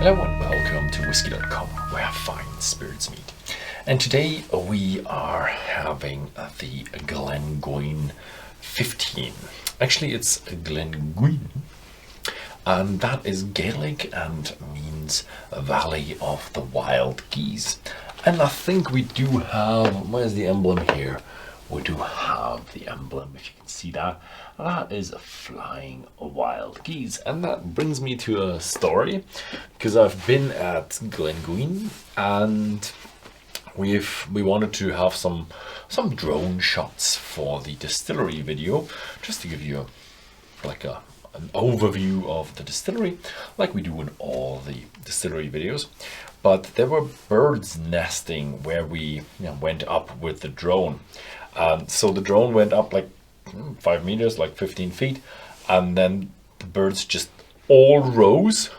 Hello and welcome to Whisky.com, where fine spirits meet. And today we are having the Glengoyne 15. Actually, it's Glen Guin, and that is Gaelic and means Valley of the Wild Geese. And I think we do have, where's the emblem here? We do have the emblem, if you can see that. That is a flying wild geese. And that brings me to a story, because I've been at Glengoyne and we wanted to have some drone shots for the distillery video, just to give you an overview of the distillery, like we do in all the distillery videos. But there were birds nesting where we went up with the drone. So the drone went up like 5 meters, like 15 feet, and then the birds just all rose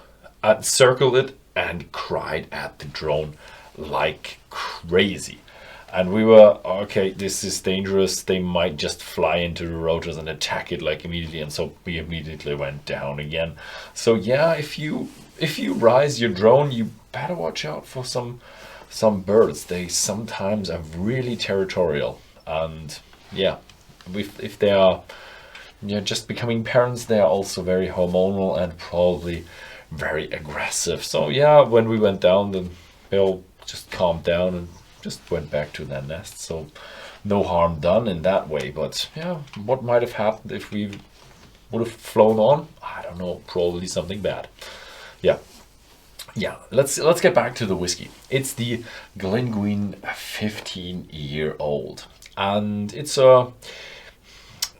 and circled it and cried at the drone like crazy. And we were, okay, this is dangerous. They might just fly into the rotors and attack it like immediately. And so we immediately went down again. So yeah, if you rise your drone, you better watch out for some birds. They sometimes are really territorial. And yeah, if they are just becoming parents, they are also very hormonal and probably very aggressive. So yeah, when we went down, then they all just calmed down and just went back to their nest. So no harm done in that way. But yeah, what might have happened if we would have flown on? I don't know, probably something bad. Yeah, let's get back to the whiskey. It's the Glengoyne 15-year-old, and it's not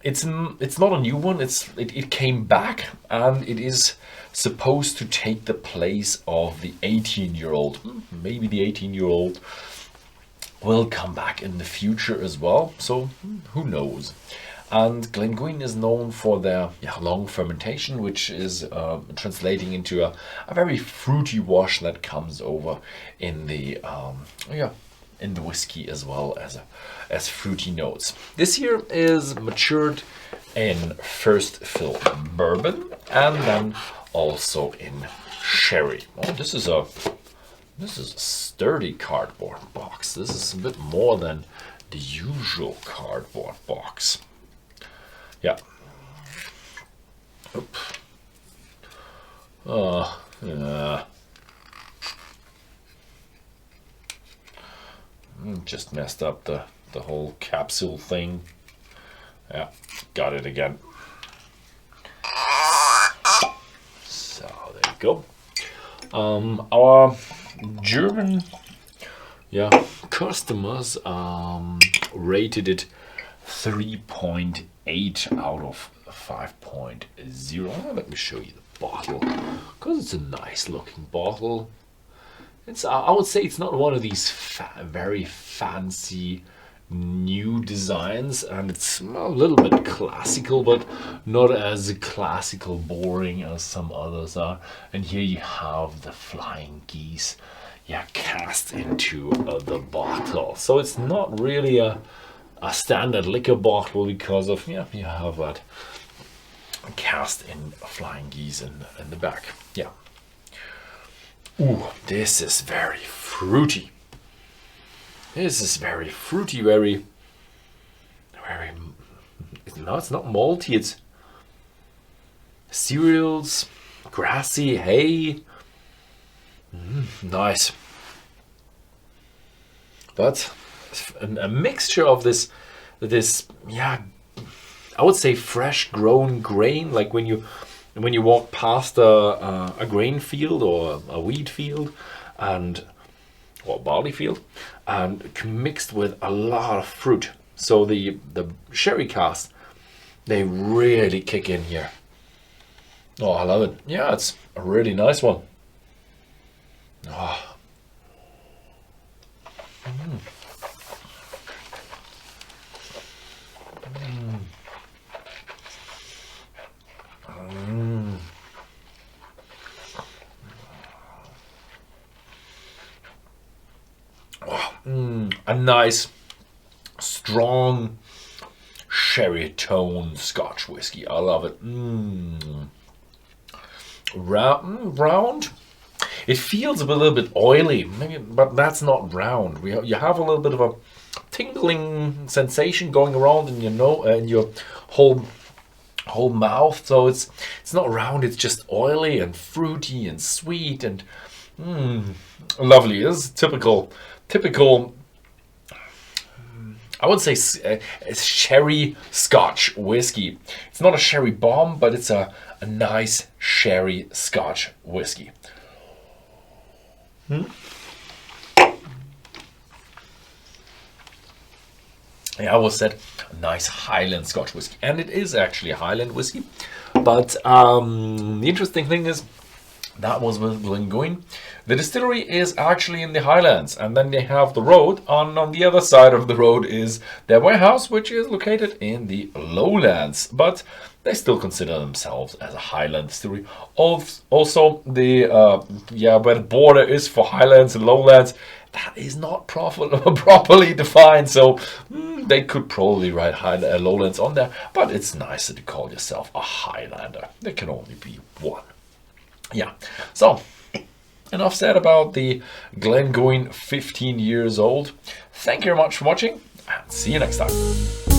a new one. It came back, and it is supposed to take the place of the 18-year-old. Maybe the 18-year-old will come back in the future as well, so who knows. And Glengoyne is known for their long fermentation, which is translating into a very fruity wash that comes over in the whiskey as well as fruity notes. This here is matured in first fill bourbon and then also in sherry. Oh, this is a sturdy cardboard box. This is a bit more than the usual cardboard box. Yeah. Oop. Yeah. Just messed up the whole capsule thing. Yeah, got it again. So there you go. Our German customers rated it 3.8 out of 5.0. Let me show you the bottle, because it's a nice looking bottle. I would say it's not one of these very fancy new designs, and it's a little bit classical, but not as classical boring as some others are. And here you have the flying geese cast into the bottle. So it's not really a standard liquor bottle, because of you have that cast in flying geese in the back. Yeah. Ooh, this is very fruity. This is very fruity, very. No, it's not malty. It's cereals, grassy, hay. Nice. But a mixture of this, I would say fresh grown grain, like when you walk past a grain field or a wheat field or barley field, and mixed with a lot of fruit. So the sherry casks, they really kick in here. Oh, I love it. Yeah, it's a really nice one. Oh. A nice, strong sherry tone Scotch whiskey. I love it. Round. It feels a little bit oily, maybe, but that's not round. You have a little bit of a tingling sensation going around in your in your whole mouth. So it's not round. It's just oily and fruity and sweet and lovely. It's typical. I would say sherry Scotch whiskey. It's not a sherry bomb, but it's a nice sherry Scotch whiskey. Yeah, I was said a nice Highland Scotch whiskey, and it is actually a Highland whiskey. But the interesting thing is that was with Glengoyne. The distillery is actually in the Highlands, and then they have the road. On the other side of the road is their warehouse, which is located in the Lowlands. But they still consider themselves as a Highland distillery. Also, the where the border is for Highlands and Lowlands, that is not properly defined. So they could probably write Lowlands on there, but it's nicer to call yourself a Highlander. There can only be one. Yeah, so enough said about the Glengoyne 15 years old. Thank you very much for watching, and see you next time.